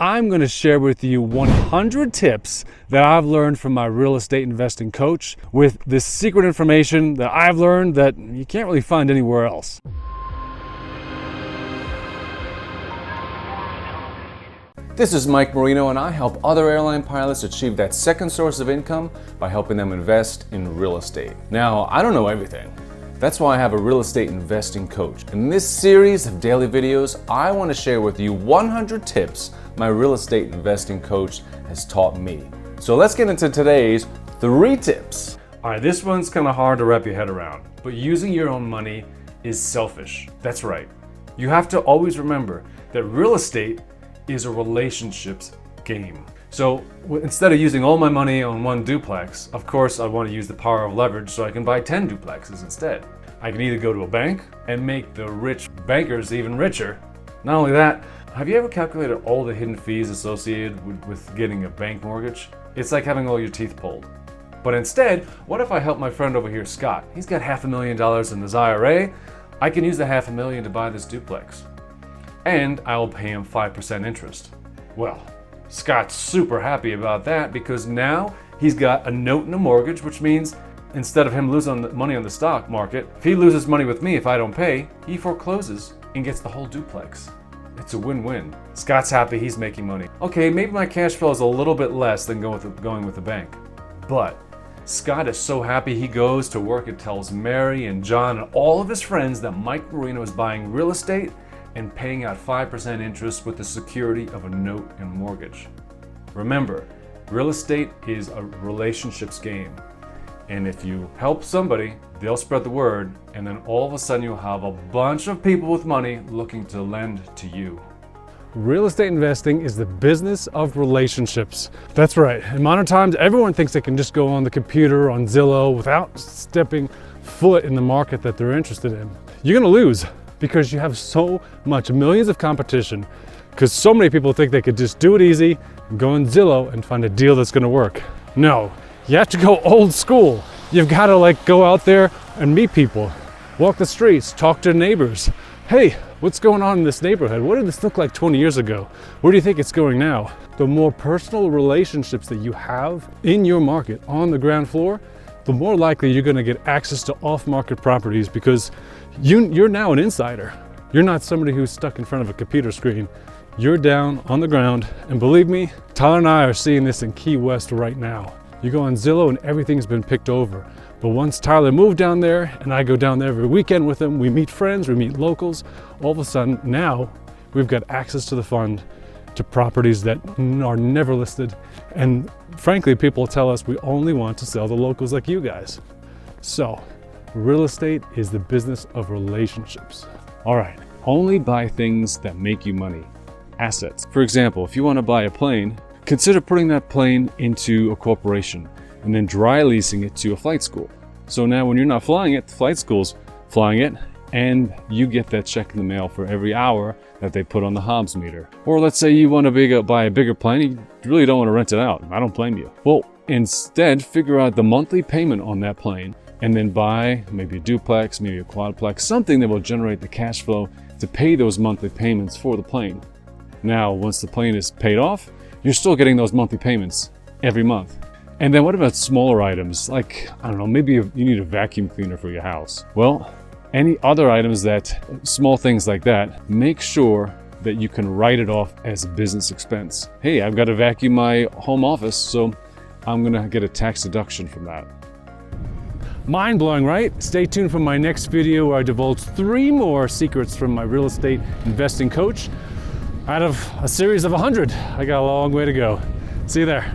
I'm going to share with you 100 tips that I've learned from my real estate investing coach with this secret information that I've learned that you can't really find anywhere else. This is Mike Marino, and I help other airline pilots achieve that second source of income by helping them invest in real estate. Now, I don't know everything. That's why I have a real estate investing coach. In this series of daily videos, I want to share with you 100 tips my real estate investing coach has taught me. So let's get into today's 3 tips. All right, this one's kind of hard to wrap your head around, but using your own money is selfish. That's right. You have to always remember that real estate is a relationships game. So instead of using all my money on one duplex, of course I want to use the power of leverage so I can buy 10 duplexes instead. I can either go to a bank and make the rich bankers even richer. Not only that, have you ever calculated all the hidden fees associated with getting a bank mortgage? It's like having all your teeth pulled. But instead, what if I help my friend over here, Scott? He's got $500,000 in his IRA. I can use the $500,000 to buy this duplex. And I will pay him 5% interest. Well, Scott's super happy about that because now he's got a note and a mortgage, which means instead of him losing money on the stock market, if he loses money with me if I don't pay, he forecloses and gets the whole duplex. It's a win-win. Scott's happy, he's making money. Okay, maybe my cash flow is a little bit less than going with the bank, but Scott is so happy he goes to work and tells Mary and John and all of his friends that Mike Marino is buying real estate and paying out 5% interest with the security of a note and mortgage. Remember, real estate is a relationships game. And if you help somebody, they'll spread the word, and then all of a sudden you'll have a bunch of people with money looking to lend to you. Real estate investing is the business of relationships. That's right. In modern times, everyone thinks they can just go on the computer, on Zillow, without stepping foot in the market that they're interested in. You're gonna lose because you have so much, millions of competition, because so many people think they could just do it easy, go on Zillow and find a deal that's gonna work. No, you have to go old school. You've gotta go out there and meet people, walk the streets, talk to neighbors. Hey, what's going on in this neighborhood? What did this look like 20 years ago? Where do you think it's going now? The more personal relationships that you have in your market on the ground floor, the more likely you're gonna get access to off-market properties because you're now an insider. You're not somebody who's stuck in front of a computer screen. You're down on the ground, and believe me, Tyler and I are seeing this in Key West right now. You go on Zillow and everything's been picked over. But once Tyler moved down there, and I go down there every weekend with him, we meet friends, we meet locals, all of a sudden now we've got access to the fund, to properties that are never listed. And frankly, people tell us we only want to sell to locals like you guys. So, real estate is the business of relationships. All right, only buy things that make you money. Assets. For example, if you want to buy a plane, consider putting that plane into a corporation and then dry leasing it to a flight school. So now when you're not flying it, the flight school's flying it, and you get that check in the mail for every hour that they put on the Hobbs meter. Or let's say you want to buy a bigger plane, you really don't want to rent it out. I don't blame you. Well, instead, figure out the monthly payment on that plane and then buy maybe a duplex, maybe a quadplex, something that will generate the cash flow to pay those monthly payments for the plane. Now, once the plane is paid off, you're still getting those monthly payments every month. And then what about smaller items? Like, I don't know, maybe you need a vacuum cleaner for your house. Well, any other items small things like that, make sure that you can write it off as a business expense. Hey, I've got to vacuum my home office, so I'm gonna get a tax deduction from that. Mind-blowing, right? Stay tuned for my next video where I divulge 3 more secrets from my real estate investing coach out of a series of 100. I got a long way to go. See you there.